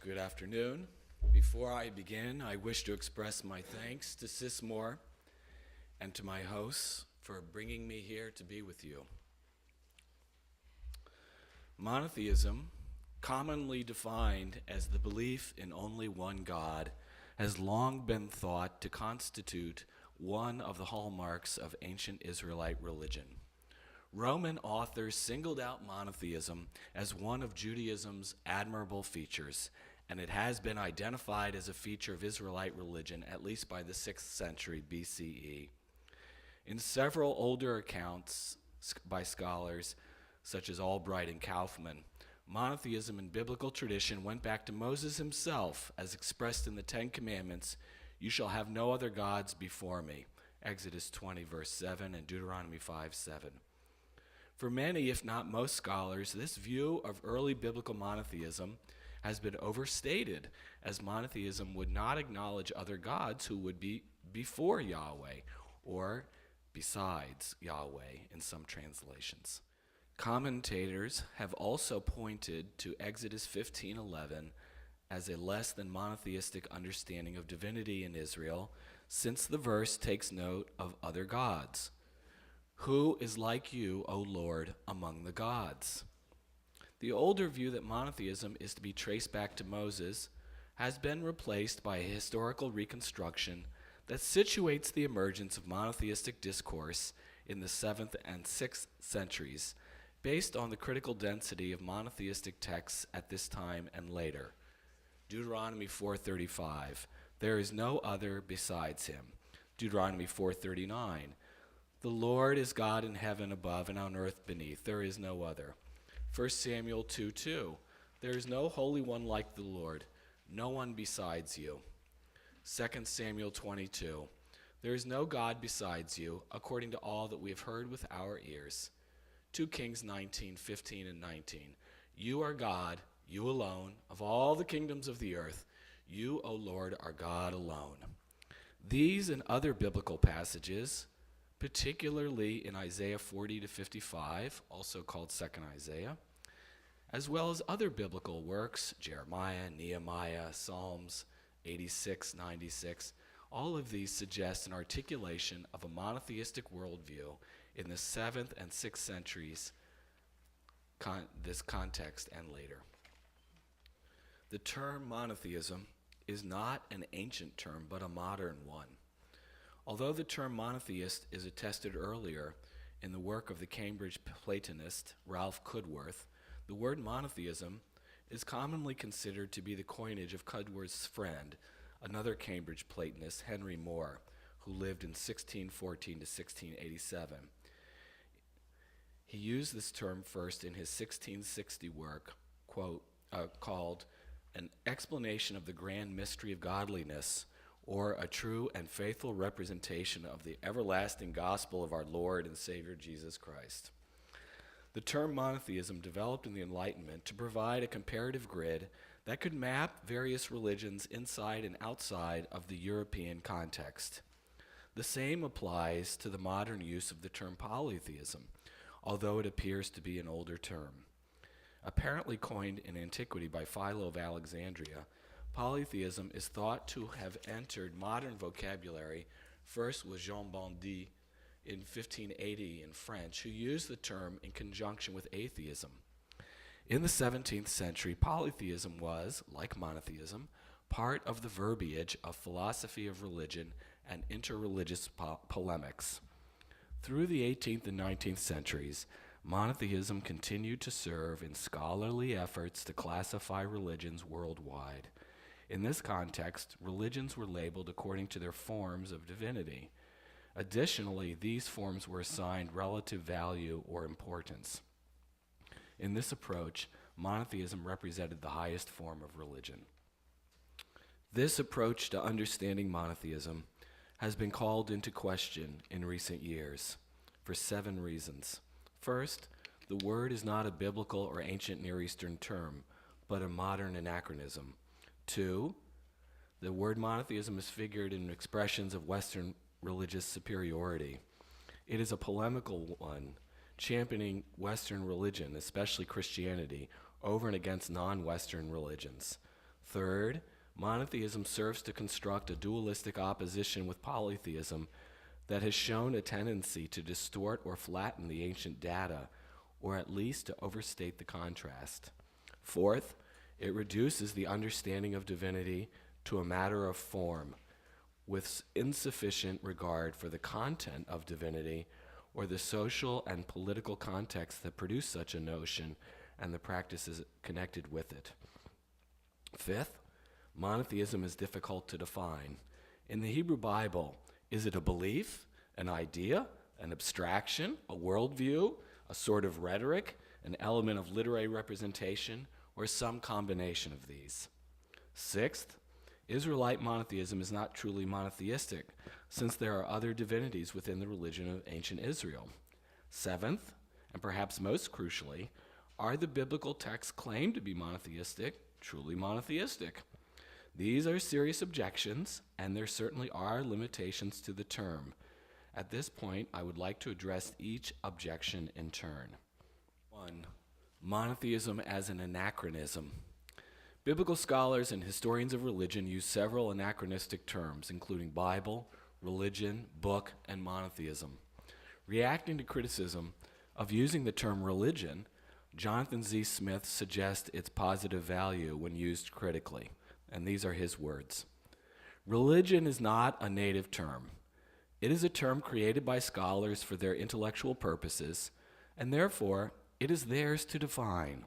Good afternoon. Before I begin, I wish to express my thanks to Sis Moore and to my hosts for bringing me here to be with you. Monotheism, commonly defined as the belief in only one God, has long been thought to constitute one of the hallmarks of ancient Israelite religion. Roman authors singled out monotheism as one of Judaism's admirable features, and it has been identified as a feature of Israelite religion at least by the 6th century BCE. In several older accounts by scholars such as Albright and Kaufman, monotheism in biblical tradition went back to Moses himself as expressed in the Ten Commandments, "You shall have no other gods before me," Exodus 20 verse 7 and Deuteronomy 5:7. For many, if not most scholars, this view of early biblical monotheism has been overstated, as monotheism would not acknowledge other gods who would be before Yahweh or besides Yahweh in some translations. Commentators have also pointed to Exodus 15:11 as a less than monotheistic understanding of divinity in Israel, since the verse takes note of other gods. Who is like you, O Lord, among the gods? The older view that monotheism is to be traced back to Moses has been replaced by a historical reconstruction that situates the emergence of monotheistic discourse in the 7th and 6th centuries based on the critical density of monotheistic texts at this time and later. Deuteronomy 4:35, "There is no other besides him." Deuteronomy 4:39, "The Lord is God in heaven above and on earth beneath. There is no other." 1 Samuel 2:2, "There is no holy one like the Lord, no one besides you." 2 Samuel 22, "There is no God besides you, according to all that we have heard with our ears." 2 Kings 19:15 and 19, "You are God, you alone, of all the kingdoms of the earth. You, O Lord, are God alone." These and other biblical passages, particularly in Isaiah 40-55, also called 2nd Isaiah, as well as other biblical works, Jeremiah, Nehemiah, Psalms 86, 96, all of these suggest an articulation of a monotheistic worldview in the 7th and 6th centuries, this context and later. The term monotheism is not an ancient term, but a modern one. Although the term monotheist is attested earlier in the work of the Cambridge Platonist Ralph Cudworth, the word monotheism is commonly considered to be the coinage of Cudworth's friend, another Cambridge Platonist, Henry More, who lived in 1614 to 1687. He used this term first in his 1660 work, called "An Explanation of the Grand Mystery of Godliness, or a True and Faithful Representation of the Everlasting Gospel of our Lord and Savior Jesus Christ." The term monotheism developed in the Enlightenment to provide a comparative grid that could map various religions inside and outside of the European context. The same applies to the modern use of the term polytheism, although it appears to be an older term. Apparently coined in antiquity by Philo of Alexandria, polytheism is thought to have entered modern vocabulary first with Jean Bondy in 1580 in French, who used the term in conjunction with atheism. In the 17th century, polytheism was, like monotheism, part of the verbiage of philosophy of religion and interreligious polemics. Through the 18th and 19th centuries, monotheism continued to serve in scholarly efforts to classify religions worldwide. In this context, religions were labeled according to their forms of divinity. Additionally, these forms were assigned relative value or importance. In this approach, monotheism represented the highest form of religion. This approach to understanding monotheism has been called into question in recent years for 7 reasons. First, the word is not a biblical or ancient Near Eastern term, but a modern anachronism. 2, the word monotheism is figured in expressions of Western religious superiority. It is a polemical one, championing Western religion, especially Christianity, over and against non-Western religions. Third, monotheism serves to construct a dualistic opposition with polytheism that has shown a tendency to distort or flatten the ancient data, or at least to overstate the contrast. Fourth, it reduces the understanding of divinity to a matter of form, with insufficient regard for the content of divinity or the social and political context that produce such a notion and the practices connected with it. Fifth, monotheism is difficult to define. In the Hebrew Bible, is it a belief, an idea, an abstraction, a worldview, a sort of rhetoric, an element of literary representation, or some combination of these? Sixth, Israelite monotheism is not truly monotheistic, since there are other divinities within the religion of ancient Israel. Seventh, and perhaps most crucially, are the biblical texts claimed to be monotheistic truly monotheistic? These are serious objections, and there certainly are limitations to the term. At this point, I would like to address each objection in turn. 1. Monotheism as an anachronism. Biblical scholars and historians of religion use several anachronistic terms, including Bible, religion, book, and monotheism. Reacting to criticism of using the term religion, Jonathan Z. Smith suggests its positive value when used critically, and these are his words. Religion is not a native term. It is a term created by scholars for their intellectual purposes, and therefore it is theirs to define.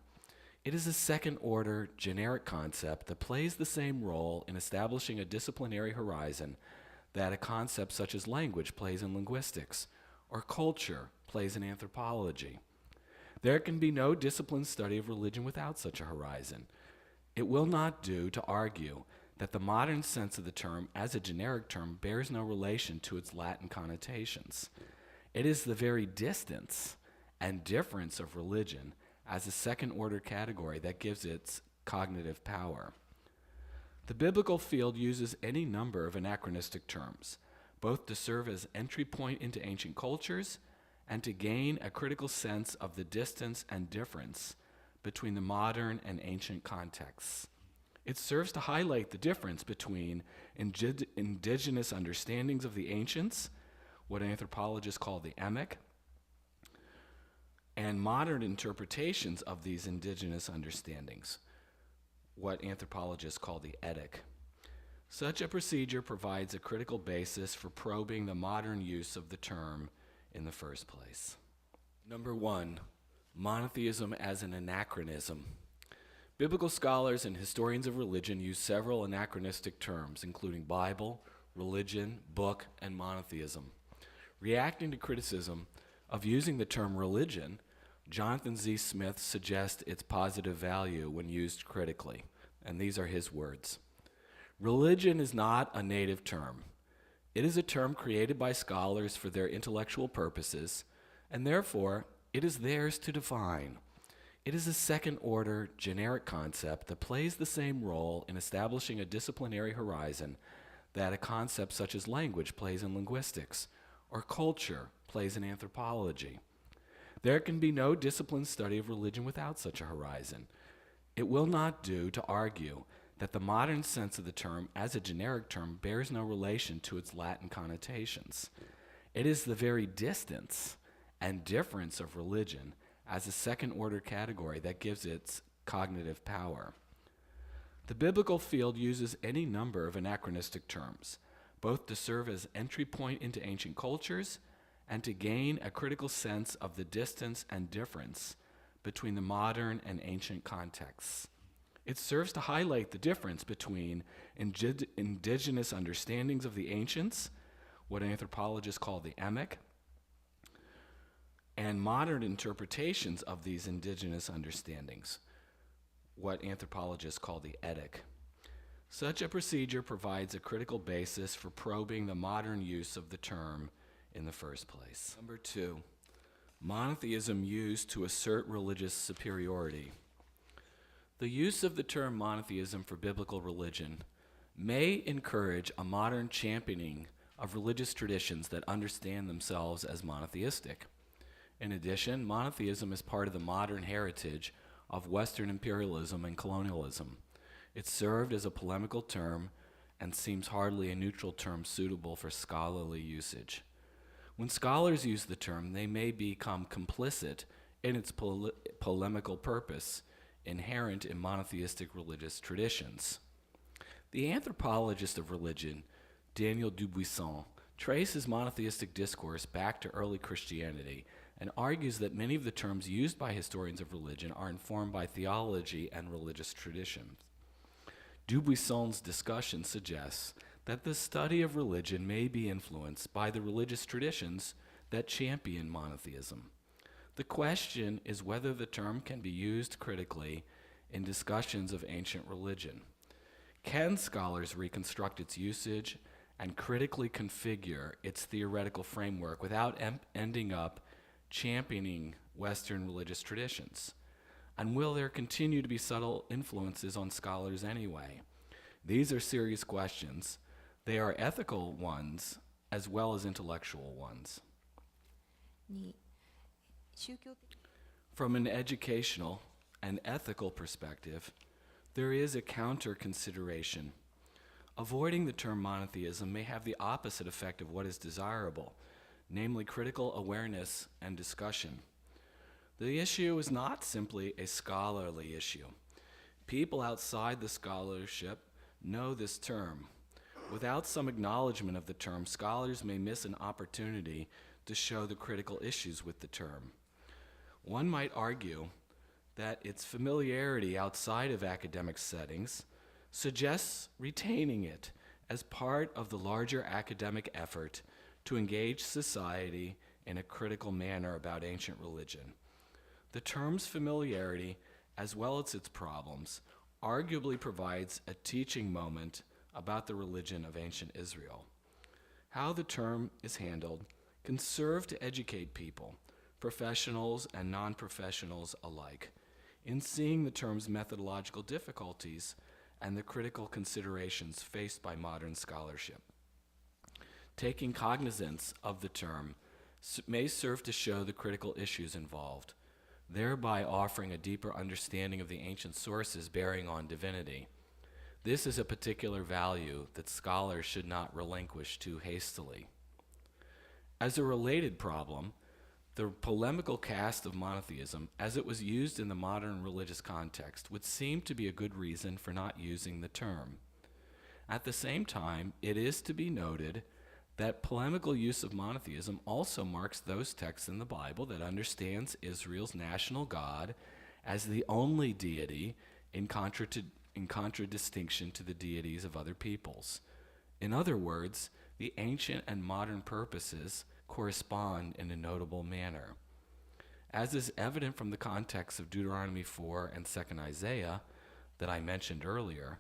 It is a second-order, generic concept that plays the same role in establishing a disciplinary horizon that a concept such as language plays in linguistics, or culture plays in anthropology. There can be no disciplined study of religion without such a horizon. It will not do to argue that the modern sense of the term as a generic term bears no relation to its Latin connotations. It is the very distance and difference of religion as a second-order category that gives its cognitive power. The biblical field uses any number of anachronistic terms, both to serve as entry point into ancient cultures and to gain a critical sense of the distance and difference between the modern and ancient contexts. It serves to highlight the difference between indigenous understandings of the ancients, what anthropologists call the emek, and modern interpretations of these indigenous understandings, what anthropologists call the etic. Such a procedure provides a critical basis for probing the modern use of the term in the first place. Number 1, monotheism as an anachronism. Biblical scholars and historians of religion use several anachronistic terms, including Bible, religion, book, and monotheism. Reacting to criticism of using the term religion, Jonathan Z. Smith suggests its positive value when used critically, and these are his words. Religion is not a native term. It is a term created by scholars for their intellectual purposes, and therefore it is theirs to define. It is a second-order, generic concept that plays the same role in establishing a disciplinary horizon that a concept such as language plays in linguistics, or culture plays in anthropology. There can be no disciplined study of religion without such a horizon. It will not do to argue that the modern sense of the term as a generic term bears no relation to its Latin connotations. It is the very distance and difference of religion as a second-order category that gives its cognitive power. The biblical field uses any number of anachronistic terms, both to serve as entry point into ancient cultures and to gain a critical sense of the distance and difference between the modern and ancient contexts. It serves to highlight the difference between indigenous understandings of the ancients, what anthropologists call the emek, and modern interpretations of these indigenous understandings, what anthropologists call the etic. Such a procedure provides a critical basis for probing the modern use of the term in the first place. Number 2, monotheism used to assert religious superiority. The use of the term monotheism for biblical religion may encourage a modern championing of religious traditions that understand themselves as monotheistic. In addition, monotheism is part of the modern heritage of Western imperialism and colonialism. It served as a polemical term and seems hardly a neutral term suitable for scholarly usage. When scholars use the term, they may become complicit in its polemical purpose inherent in monotheistic religious traditions. The anthropologist of religion, Daniel Dubuisson, traces monotheistic discourse back to early Christianity and argues that many of the terms used by historians of religion are informed by theology and religious traditions. Dubuisson's discussion suggests that the study of religion may be influenced by the religious traditions that champion monotheism. The question is whether the term can be used critically in discussions of ancient religion. Can scholars reconstruct its usage and critically configure its theoretical framework without ending up championing Western religious traditions? And will there continue to be subtle influences on scholars anyway? These are serious questions. They are ethical ones as well as intellectual ones. From an educational and ethical perspective, there is a counter consideration. Avoiding the term monotheism may have the opposite effect of what is desirable, namely critical awareness and discussion. The issue is not simply a scholarly issue. People outside the scholarship know this term. Without some acknowledgement of the term, scholars may miss an opportunity to show the critical issues with the term. One might argue that its familiarity outside of academic settings suggests retaining it as part of the larger academic effort to engage society in a critical manner about ancient religion. The term's familiarity, as well as its problems, arguably provides a teaching moment about the religion of ancient Israel. How the term is handled can serve to educate people, professionals and non-professionals alike, in seeing the term's methodological difficulties and the critical considerations faced by modern scholarship. Taking cognizance of the term may serve to show the critical issues involved, thereby offering a deeper understanding of the ancient sources bearing on divinity. This is a particular value that scholars should not relinquish too hastily. As a related problem, the polemical cast of monotheism, as it was used in the modern religious context, would seem to be a good reason for not using the term. At the same time, it is to be noted that polemical use of monotheism also marks those texts in the Bible that understands Israel's national God as the only deity in contradistinction to the deities of other peoples. In other words, the ancient and modern purposes correspond in a notable manner. As is evident from the context of Deuteronomy 4 and 2nd Isaiah that I mentioned earlier,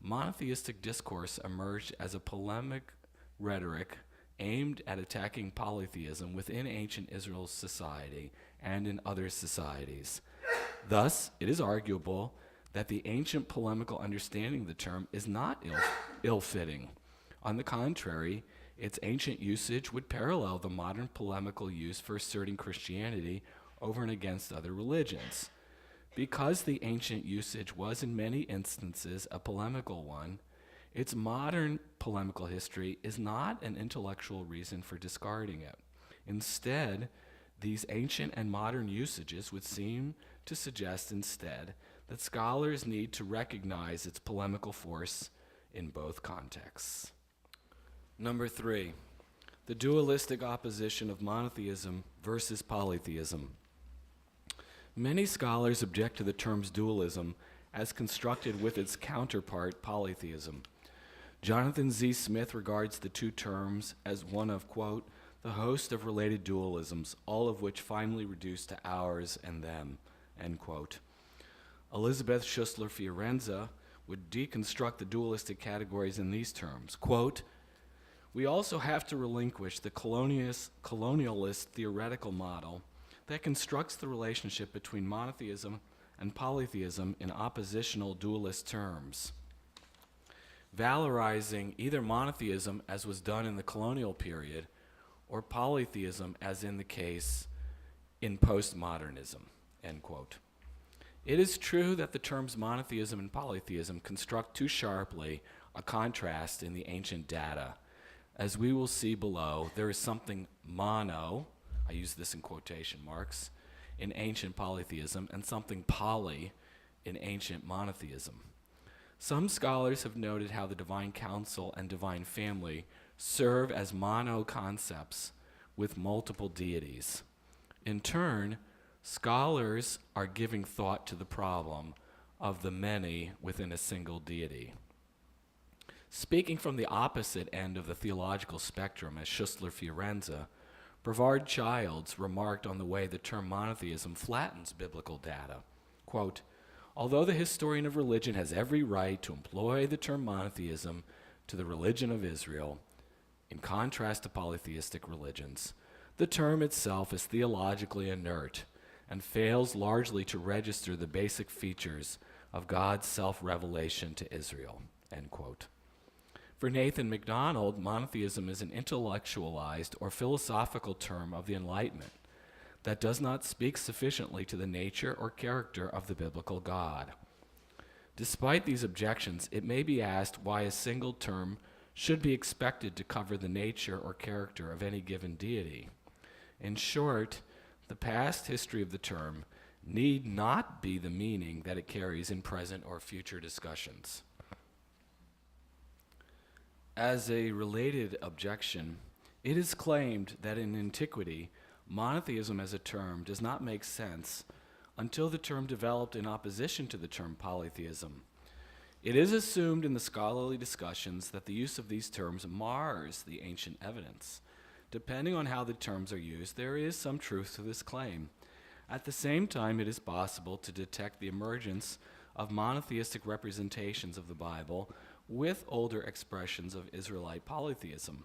monotheistic discourse emerged as a polemic rhetoric aimed at attacking polytheism within ancient Israel's society and in other societies. Thus, it is arguable that the ancient polemical understanding of the term is not ill-fitting. On the contrary, its ancient usage would parallel the modern polemical use for asserting Christianity over and against other religions. Because the ancient usage was in many instances a polemical one, its modern polemical history is not an intellectual reason for discarding it. Instead, these ancient and modern usages would seem to suggest instead that scholars need to recognize its polemical force in both contexts. Number 3, the dualistic opposition of monotheism versus polytheism. Many scholars object to the term's dualism as constructed with its counterpart, polytheism. Jonathan Z. Smith regards the two terms as one of, quote, the host of related dualisms, all of which finally reduce to ours and them, end quote. Elizabeth Schussler Fiorenza would deconstruct the dualistic categories in these terms, quote, we also have to relinquish the colonialist theoretical model that constructs the relationship between monotheism and polytheism in oppositional dualist terms. Valorizing either monotheism as was done in the colonial period or polytheism as in the case in postmodernism, end quote. It is true that the terms monotheism and polytheism construct too sharply a contrast in the ancient data. As we will see below, there is something mono, I use this in quotation marks, in ancient polytheism, and something poly in ancient monotheism. Some scholars have noted how the divine council and divine family serve as mono concepts with multiple deities. In turn, scholars are giving thought to the problem of the many within a single deity. Speaking from the opposite end of the theological spectrum as Schussler Fiorenza, Brevard Childs remarked on the way the term monotheism flattens biblical data. Quote, although the historian of religion has every right to employ the term monotheism to the religion of Israel, in contrast to polytheistic religions, the term itself is theologically inert and fails largely to register the basic features of God's self-revelation to Israel, end quote. For Nathan MacDonald, monotheism is an intellectualized or philosophical term of the Enlightenment that does not speak sufficiently to the nature or character of the biblical God. Despite these objections, it may be asked why a single term should be expected to cover the nature or character of any given deity. In short, the past history of the term need not be the meaning that it carries in present or future discussions. As a related objection, it is claimed that in antiquity, monotheism as a term does not make sense until the term developed in opposition to the term polytheism. It is assumed in the scholarly discussions that the use of these terms mars the ancient evidence. Depending on how the terms are used, there is some truth to this claim. At the same time, it is possible to detect the emergence of monotheistic representations of the Bible with older expressions of Israelite polytheism.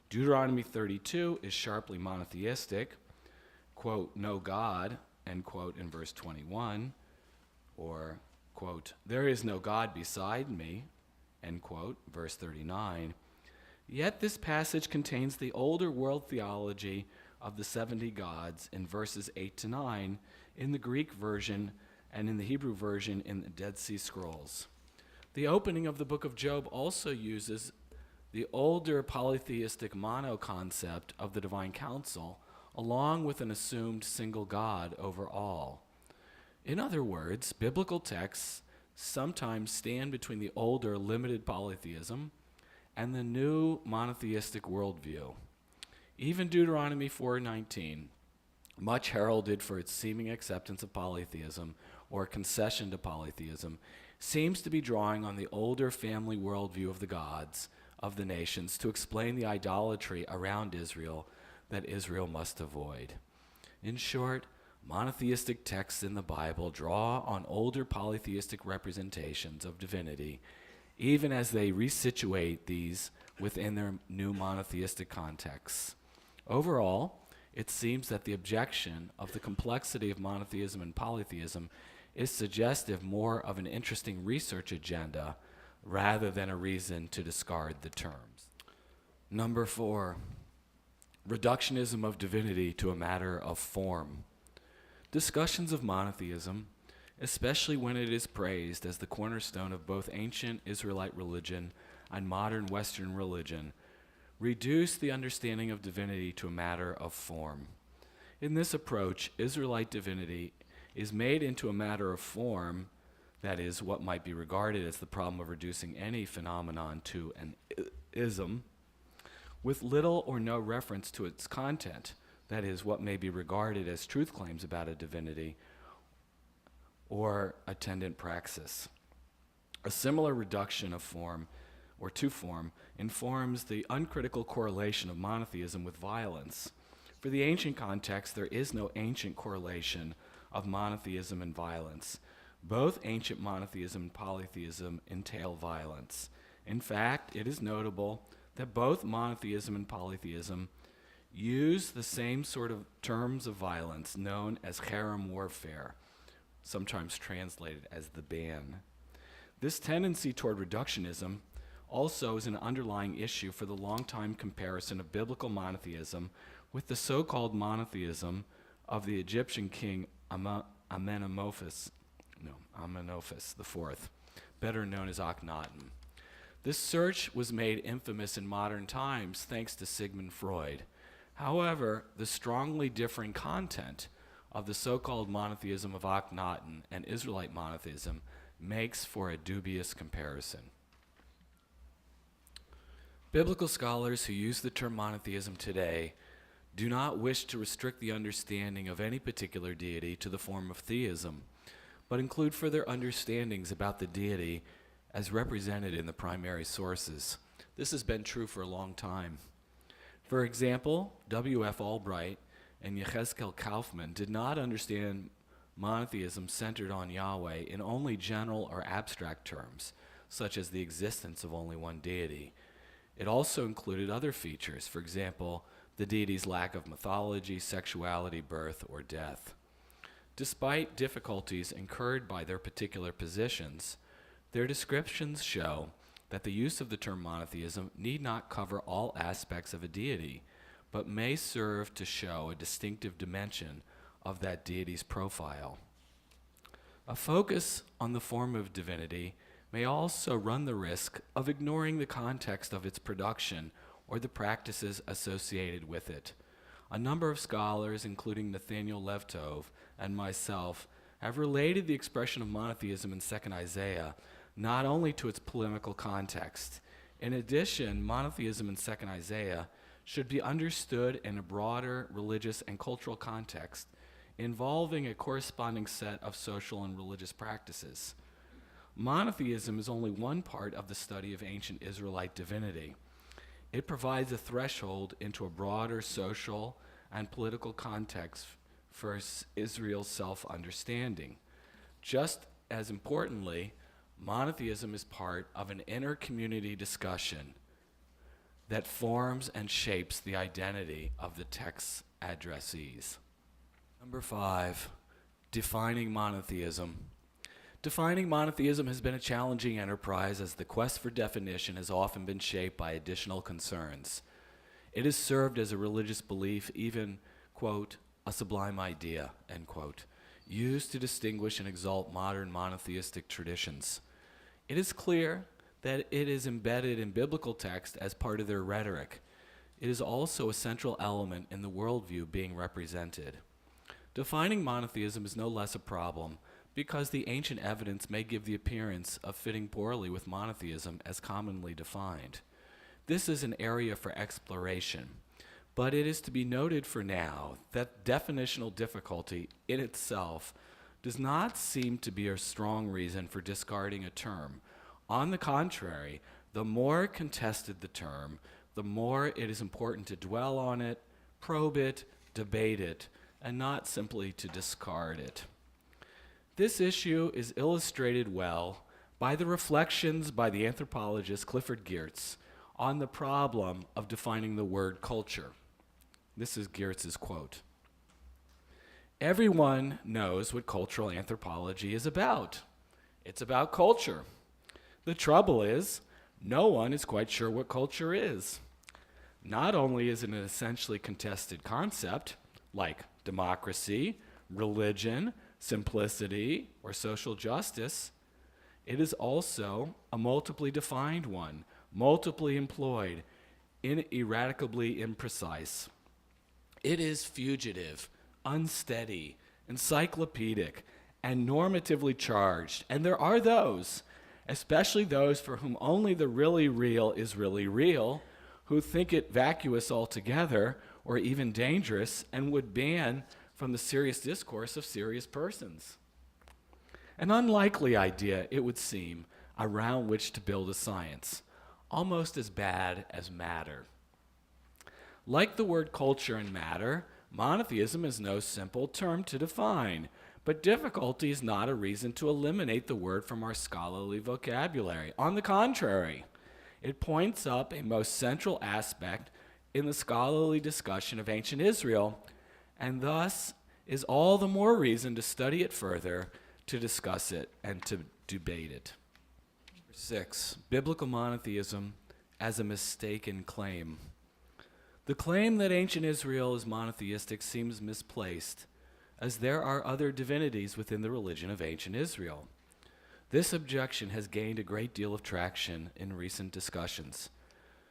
Deuteronomy 32 is sharply monotheistic, quote, no God, end quote, in verse 21, or, quote, there is no God beside me, end quote, verse 39. Yet this passage contains the older world theology of the 70 gods in verses 8 to 9 in the Greek version and in the Hebrew version in the Dead Sea Scrolls. The opening of the book of Job also uses the older polytheistic mono-concept of the divine council, along with an assumed single God over all. In other words, biblical texts sometimes stand between the older limited polytheism and the new monotheistic worldview. Even Deuteronomy 4:19, much heralded for its seeming acceptance of polytheism or concession to polytheism, seems to be drawing on the older family worldview of the gods of the nations to explain the idolatry around Israel that Israel must avoid. In short, monotheistic texts in the Bible draw on older polytheistic representations of divinity, even as they resituate these within their new monotheistic contexts. Overall, it seems that the objection of the complexity of monotheism and polytheism is suggestive more of an interesting research agenda rather than a reason to discard the terms. Number 4, reductionism of divinity to a matter of form. Discussions of monotheism, especially when it is praised as the cornerstone of both ancient Israelite religion and modern Western religion, reduce the understanding of divinity to a matter of form. In this approach, Israelite divinity is made into a matter of form, that is, what might be regarded as the problem of reducing any phenomenon to an ism, with little or no reference to its content, that is, what may be regarded as truth claims about a divinity or attendant praxis. A similar reduction of form, or to form, informs the uncritical correlation of monotheism with violence. For the ancient context, there is no ancient correlation of monotheism and violence. Both ancient monotheism and polytheism entail violence. In fact, it is notable that both monotheism and polytheism use the same sort of terms of violence known as harem warfare, sometimes translated as the ban. This tendency toward reductionism also is an underlying issue for the long-time comparison of biblical monotheism with the so-called monotheism of the Egyptian king Amenemophes Amenophis IV, better known as Akhenaten. This search was made infamous in modern times thanks to Sigmund Freud. However, the strongly differing content of the so-called monotheism of Akhenaten and Israelite monotheism makes for a dubious comparison. Biblical scholars who use the term monotheism today do not wish to restrict the understanding of any particular deity to the form of theism, but include further understandings about the deity as represented in the primary sources. This has been true for a long time. For example, W.F. Albright and Yechezkel Kaufman did not understand monotheism centered on Yahweh in only general or abstract terms, such as the existence of only one deity. It also included other features, for example, the deity's lack of mythology, sexuality, birth, or death. Despite difficulties incurred by their particular positions, their descriptions show that the use of the term monotheism need not cover all aspects of a deity, but may serve to show a distinctive dimension of that deity's profile. A focus on the form of divinity may also run the risk of ignoring the context of its production or the practices associated with it. A number of scholars, including Nathaniel Levtov and myself, have related the expression of monotheism in 2nd Isaiah not only to its polemical context. In addition, monotheism in 2nd Isaiah should be understood in a broader religious and cultural context involving a corresponding set of social and religious practices. Monotheism is only one part of the study of ancient Israelite divinity. It provides a threshold into a broader social and political context for Israel's self-understanding. Just as importantly, monotheism is part of an inner community discussion that forms and shapes the identity of the text's addressees. Number 5, defining monotheism. Defining monotheism has been a challenging enterprise as the quest for definition has often been shaped by additional concerns. It has served as a religious belief, even, quote, a sublime idea, end quote, used to distinguish and exalt modern monotheistic traditions. It is clear that it is embedded in biblical text as part of their rhetoric. It is also a central element in the worldview being represented. Defining monotheism is no less a problem because the ancient evidence may give the appearance of fitting poorly with monotheism as commonly defined. This is an area for exploration, but it is to be noted for now that definitional difficulty in itself does not seem to be a strong reason for discarding a term. On the contrary, the more contested the term, the more it is important to dwell on it, probe it, debate it, and not simply to discard it. This issue is illustrated well by the reflections by the anthropologist Clifford Geertz on the problem of defining the word culture. This is Geertz's quote. Everyone knows what cultural anthropology is about. It's about culture. The trouble is, no one is quite sure what culture is. Not only is it an essentially contested concept, like democracy, religion, simplicity, or social justice, it is also a multiply defined one, multiply employed, ineradicably imprecise. It is fugitive, unsteady, encyclopedic, and normatively charged. And there are those, especially those for whom only the really real is really real, who think it vacuous altogether or even dangerous and would ban from the serious discourse of serious persons. An unlikely idea, it would seem, around which to build a science, almost as bad as matter. Like the word culture and matter, monotheism is no simple term to define, but difficulty is not a reason to eliminate the word from our scholarly vocabulary. On the contrary, it points up a most central aspect in the scholarly discussion of ancient Israel, and thus is all the more reason to study it further, to discuss it, and to debate it. 6, biblical monotheism as a mistaken claim. The claim that ancient Israel is monotheistic seems misplaced, as there are other divinities within the religion of ancient Israel. This objection has gained a great deal of traction in recent discussions.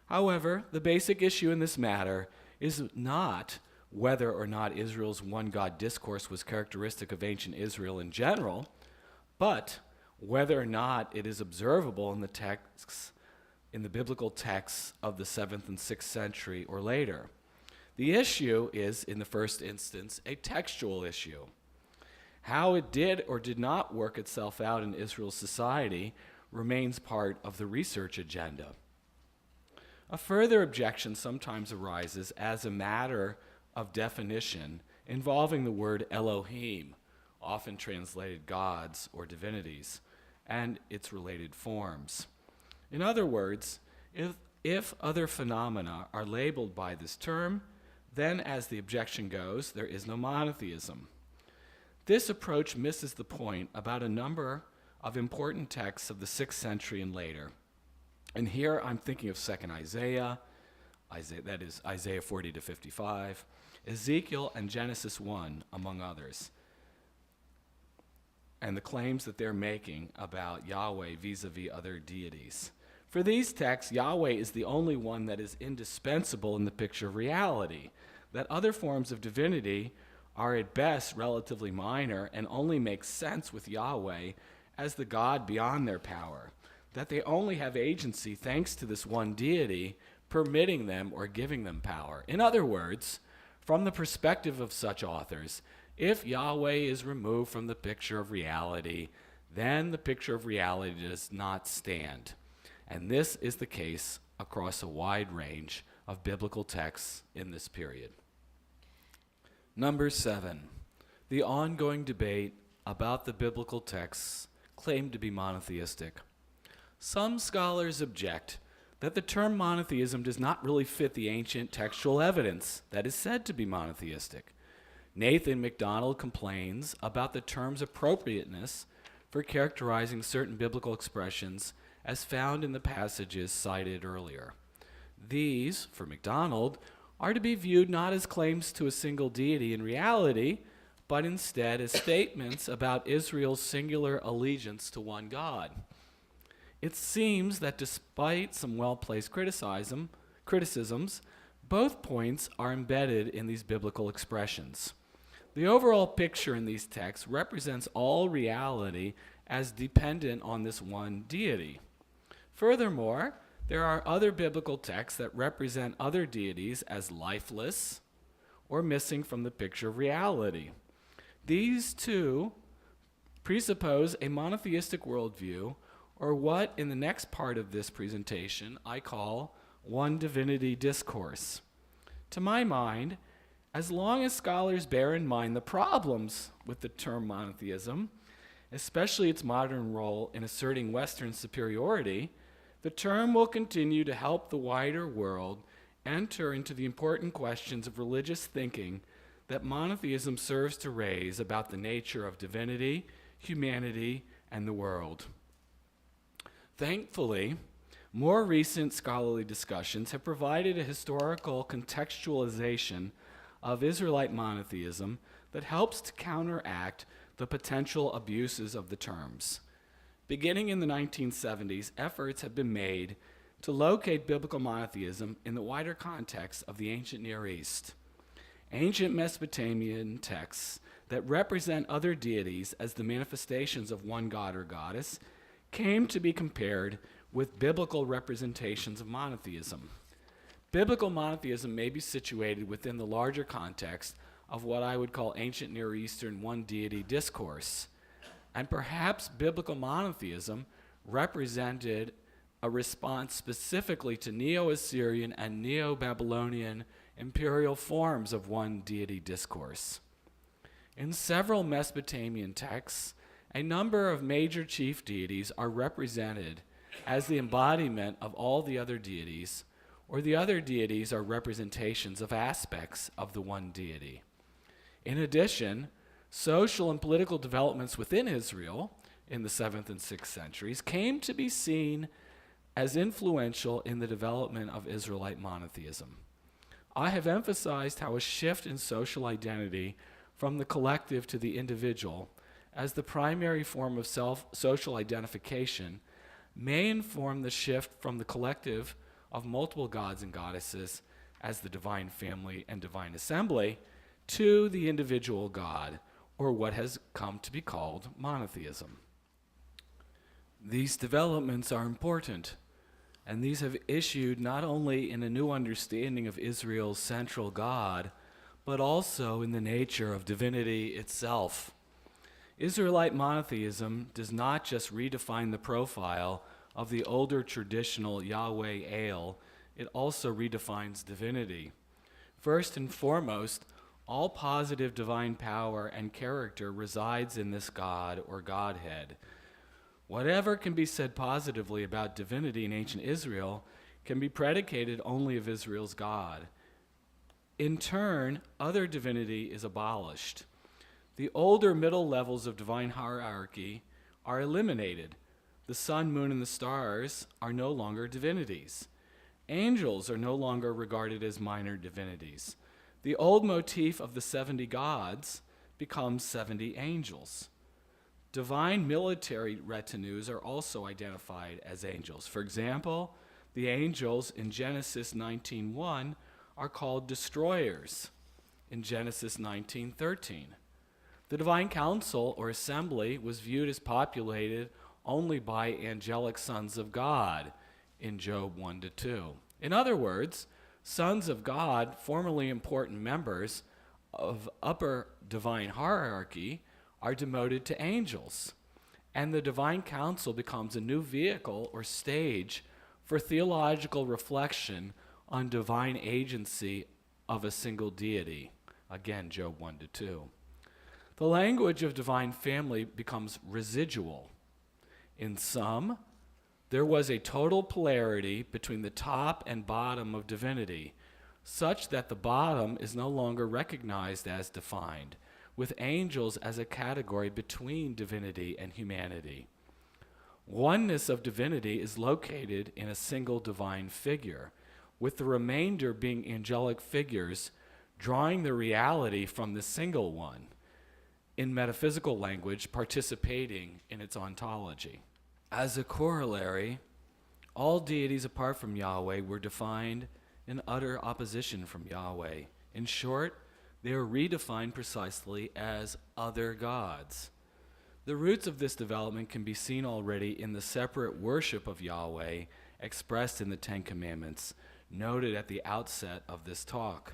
However, the basic issue in this matter is not whether or not Israel's one-God discourse was characteristic of ancient Israel in general, but whether or not it is observable in the texts, in the biblical texts of the 7th and 6th century or later. The issue is, in the first instance, a textual issue. How it did or did not work itself out in Israel's society remains part of the research agenda. A further objection sometimes arises as a matter of definition involving the word Elohim, often translated gods or divinities, and its related forms. In other words, if other phenomena are labeled by this term, then, as the objection goes, there is no monotheism. This approach misses the point about a number of important texts of the 6th century and later. And here I'm thinking of 2nd Isaiah, that is Isaiah 40 to 55, Ezekiel and Genesis 1, among others, and the claims that they're making about Yahweh vis-a-vis other deities. For these texts, Yahweh is the only one that is indispensable in the picture of reality, that other forms of divinity are at best relatively minor and only make sense with Yahweh as the God beyond their power, that they only have agency thanks to this one deity permitting them or giving them power. In other words, from the perspective of such authors, if Yahweh is removed from the picture of reality, then the picture of reality does not stand. And this is the case across a wide range of biblical texts in this period. Number 7, the ongoing debate about the biblical texts claimed to be monotheistic. Some scholars object that the term monotheism does not really fit the ancient textual evidence that is said to be monotheistic. Nathan MacDonald complains about the term's appropriateness for characterizing certain biblical expressions as found in the passages cited earlier. These, for MacDonald, are to be viewed not as claims to a single deity in reality, but instead as statements about Israel's singular allegiance to one God. It seems that despite some well-placed criticisms, both points are embedded in these biblical expressions. The overall picture in these texts represents all reality as dependent on this one deity. Furthermore, there are other biblical texts that represent other deities as lifeless or missing from the picture of reality. These two presuppose a monotheistic worldview, or what in the next part of this presentation I call one divinity discourse. To my mind, as long as scholars bear in mind the problems with the term monotheism, especially its modern role in asserting Western superiority, the term will continue to help the wider world enter into the important questions of religious thinking that monotheism serves to raise about the nature of divinity, humanity, and the world. Thankfully, more recent scholarly discussions have provided a historical contextualization of Israelite monotheism that helps to counteract the potential abuses of the terms. Beginning in the 1970s, efforts have been made to locate biblical monotheism in the wider context of the ancient Near East. Ancient Mesopotamian texts that represent other deities as the manifestations of one god or goddess came to be compared with biblical representations of monotheism. Biblical monotheism may be situated within the larger context of what I would call ancient Near Eastern one deity discourse. And perhaps biblical monotheism represented a response specifically to Neo-Assyrian and Neo-Babylonian imperial forms of one deity discourse. In several Mesopotamian texts, a number of major chief deities are represented as the embodiment of all the other deities, or the other deities are representations of aspects of the one deity. In addition, social and political developments within Israel in the 7th and 6th centuries came to be seen as influential in the development of Israelite monotheism. I have emphasized how a shift in social identity from the collective to the individual as the primary form of social identification may inform the shift from the collective of multiple gods and goddesses as the divine family and divine assembly to the individual God, or what has come to be called monotheism. These developments are important, and these have issued not only in a new understanding of Israel's central God, but also in the nature of divinity itself. Israelite monotheism does not just redefine the profile of the older traditional Yahweh El, it also redefines divinity. First and foremost, all positive divine power and character resides in this God or Godhead. Whatever can be said positively about divinity in ancient Israel can be predicated only of Israel's God. In turn, other divinity is abolished. The older middle levels of divine hierarchy are eliminated. The sun, moon, and the stars are no longer divinities. Angels are no longer regarded as minor divinities. The old motif of the 70 gods becomes 70 angels. Divine military retinues are also identified as angels. For example, the angels in Genesis 19:1 are called destroyers in Genesis 19:13. The divine council or assembly was viewed as populated only by angelic sons of God in Job 1-2. In other words, sons of God, formerly important members of upper divine hierarchy, are demoted to angels, and the divine council becomes a new vehicle or stage for theological reflection on divine agency of a single deity. Again, Job 1-2. The language of divine family becomes residual. In sum, there was a total polarity between the top and bottom of divinity, such that the bottom is no longer recognized as defined, with angels as a category between divinity and humanity. Oneness of divinity is located in a single divine figure, with the remainder being angelic figures drawing the reality from the single one, in metaphysical language, participating in its ontology. As a corollary, all deities apart from Yahweh were defined in utter opposition from Yahweh. In short, they are redefined precisely as other gods. The roots of this development can be seen already in the separate worship of Yahweh expressed in the Ten Commandments, noted at the outset of this talk.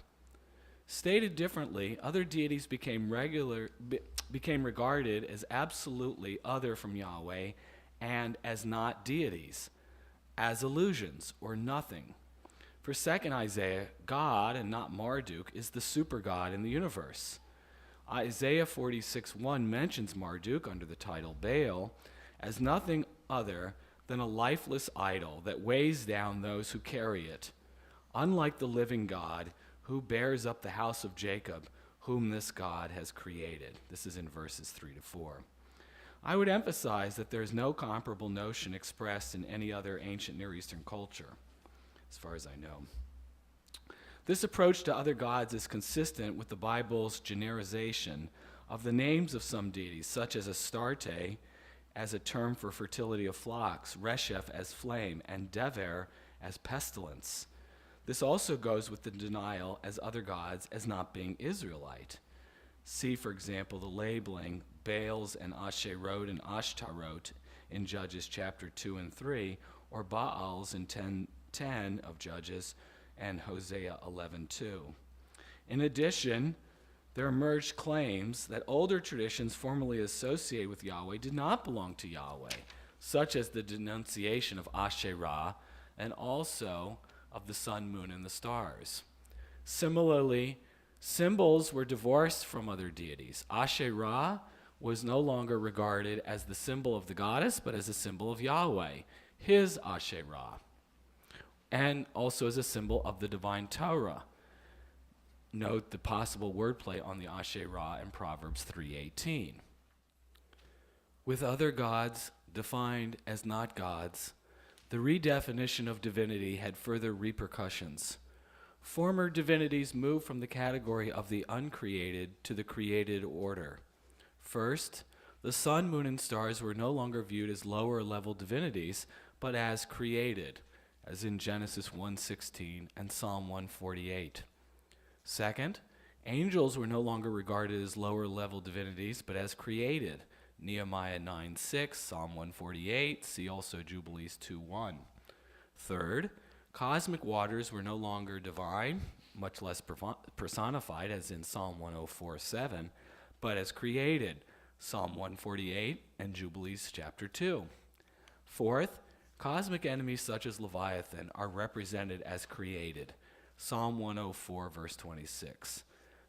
Stated differently, other deities became regarded as absolutely other from Yahweh and as not deities, as illusions or nothing. For 2nd Isaiah, God, and not Marduk, is the super God in the universe. Isaiah 46:1 mentions Marduk under the title Baal as nothing other than a lifeless idol that weighs down those who carry it, unlike the living God who bears up the house of Jacob, whom this God has created. This is in verses 3-4. I would emphasize that there is no comparable notion expressed in any other ancient Near Eastern culture, as far as I know. This approach to other gods is consistent with the Bible's generalization of the names of some deities, such as Astarte as a term for fertility of flocks, Resheph as flame, and Dever as pestilence. This also goes with the denial as other gods as not being Israelite. See, for example, the labeling Baals and Asherot and Ashtarot in Judges chapter 2 and 3, or Baals in 10:10 of Judges and Hosea 11:2. In addition, there emerged claims that older traditions formerly associated with Yahweh did not belong to Yahweh, such as the denunciation of Asherah and also of the sun, moon, and the stars. Similarly, symbols were divorced from other deities. Asherah was no longer regarded as the symbol of the goddess, but as a symbol of Yahweh, his Asherah, and also as a symbol of the divine Torah. Note the possible wordplay on the Asherah in Proverbs 3:18. With other gods defined as not gods, the redefinition of divinity had further repercussions. Former divinities moved from the category of the uncreated to the created order. First, the sun, moon, and stars were no longer viewed as lower-level divinities, but as created, as in Genesis 1:16 and Psalm 148. Second, angels were no longer regarded as lower-level divinities, but as created, Nehemiah 9:6, Psalm 148, see also Jubilees 2:1. Third, cosmic waters were no longer divine, much less personified, as in Psalm 104:7, but as created, Psalm 148 and Jubilees chapter 2. Fourth, cosmic enemies such as Leviathan are represented as created, Psalm 104, verse 26.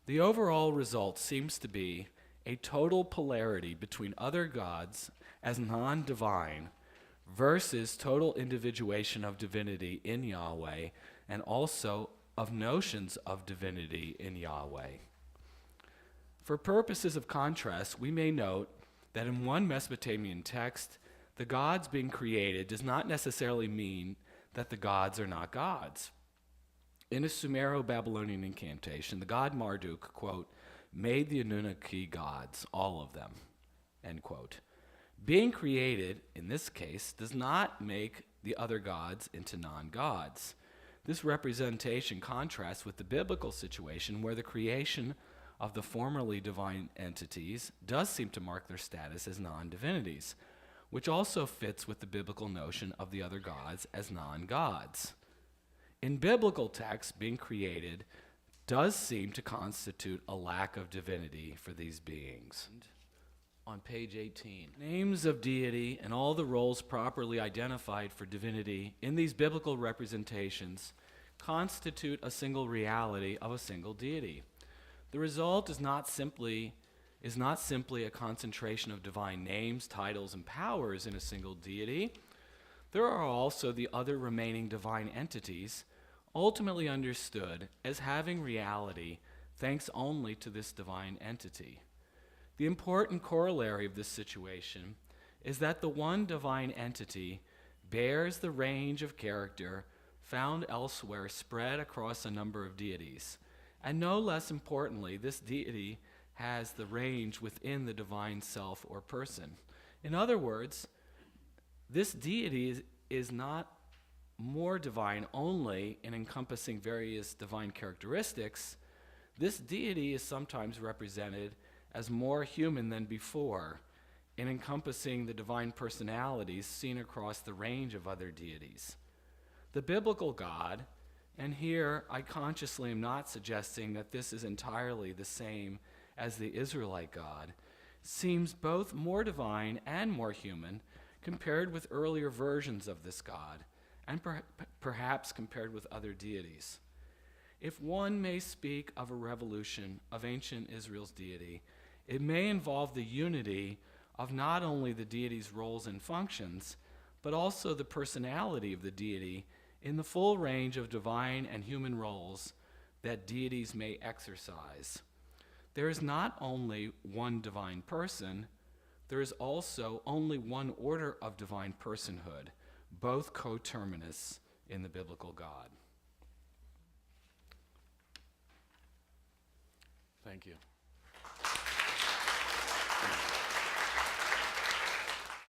The overall result seems to be a total polarity between other gods as non-divine versus total individuation of divinity in Yahweh, and also of notions of divinity in Yahweh. For purposes of contrast, we may note that in one Mesopotamian text, the gods being created does not necessarily mean that the gods are not gods. In a Sumero-Babylonian incantation, the god Marduk, quote, made the Anunnaki gods, all of them, end quote. Being created, in this case, does not make the other gods into non-gods. This representation contrasts with the biblical situation where the creation of the formerly divine entities does seem to mark their status as non-divinities, which also fits with the biblical notion of the other gods as non-gods. In biblical texts, being created does seem to constitute a lack of divinity for these beings. On page 18, names of deity and all the roles properly identified for divinity in these biblical representations constitute a single reality of a single deity. The result is not simply a concentration of divine names, titles, and powers in a single deity. There are also the other remaining divine entities, ultimately understood as having reality thanks only to this divine entity. The important corollary of this situation is that the one divine entity bears the range of character found elsewhere spread across a number of deities. And no less importantly, this deity has the range within the divine self or person. In other words, this deity is not more divine only in encompassing various divine characteristics. This deity is sometimes represented as more human than before in encompassing the divine personalities seen across the range of other deities. The biblical God, and here I consciously am not suggesting that this is entirely the same as the Israelite God, seems both more divine and more human compared with earlier versions of this God, and perhaps compared with other deities. If one may speak of a revolution of ancient Israel's deity, it may involve the unity of not only the deity's roles and functions, but also the personality of the deity in the full range of divine and human roles that deities may exercise. There is not only one divine person, there is also only one order of divine personhood, both coterminous in the biblical God. Thank you.